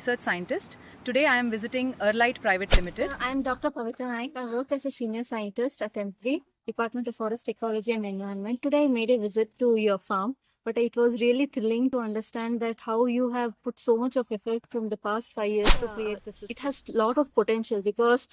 research scientist. Today I am visiting Earlite Private Limited. I am Dr. Pavitra Naik. I work as a senior scientist at MD, Department of Forest Ecology and Environment. Today I made a visit to your farm, but it was really thrilling to understand that how you have put so much of effort from the past 5 years to create this. It has a lot of potential because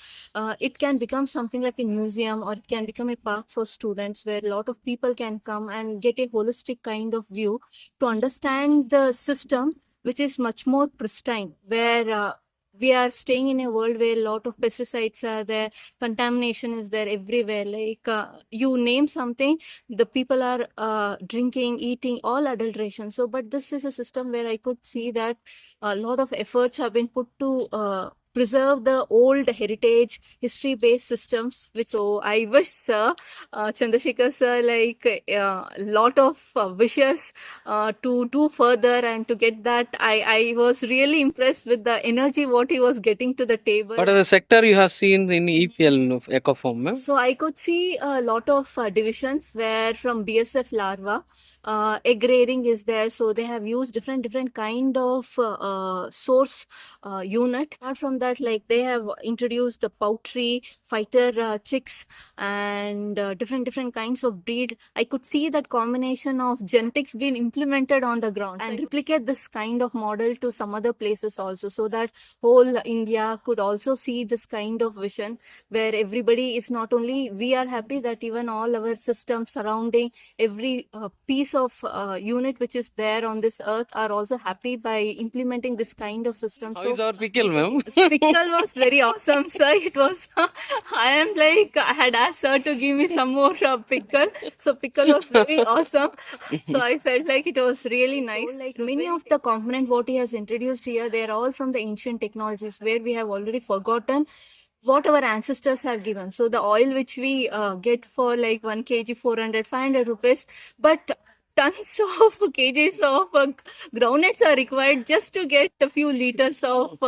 it can become something like a museum, or it can become a park for students where a lot of people can come and get a holistic kind of view to understand the system, which is much more pristine, where we are staying in a world where a lot of pesticides are there, contamination is there everywhere. Like you name something, the people are drinking, eating, all adulteration. So, but this is a system where I could see that a lot of efforts have been put to preserve the old heritage, history-based systems. Which so I wish, sir, Chandrasekhar sir, like a lot of wishes to do further and to get that. I was really impressed with the energy what he was getting to the table. What are the sector you have seen in EPL of Ecoform, ma'am? So I could see a lot of divisions where from BSF larva, egg rearing is there. So they have used different kind of source unit. Apart from that, like they have introduced the poultry, fighter chicks, and different kinds of breed. I could see that combination of genetics being implemented on the ground and replicate this kind of model to some other places also, so that whole India could also see this kind of vision where everybody is not only we are happy, that even all our systems surrounding every piece of unit which is there on this earth are also happy by implementing this kind of system. How So is our pickle, ma'am? pickle was very awesome, sir. It was I am like I had asked sir to give me some more pickle, so pickle was very awesome. So I felt like it was really nice. Like many of the component what he has introduced here, they are all from the ancient technologies where we have already forgotten what our ancestors have given. So the oil which we get for like 1 kg 400 500 rupees, but tons of kgs of groundnuts are required just to get a few liters of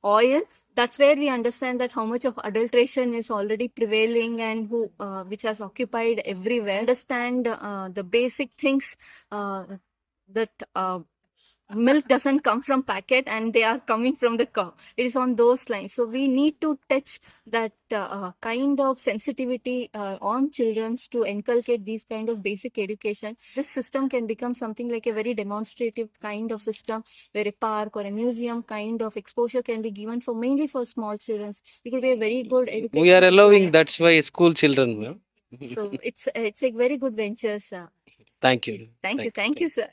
oil. That's where we understand that how much of adulteration is already prevailing and who which has occupied everywhere. Understand the basic things that milk doesn't come from packet and they are coming from the cow. It is on those lines. So we need to touch that kind of sensitivity on children to inculcate these kind of basic education. This system can become something like a very demonstrative kind of system where a park or a museum kind of exposure can be given for mainly for small children. It could be a very good education. We are allowing, that's why school children, ma'am. So it's a very good venture, sir. Thank you. Thank you, sir.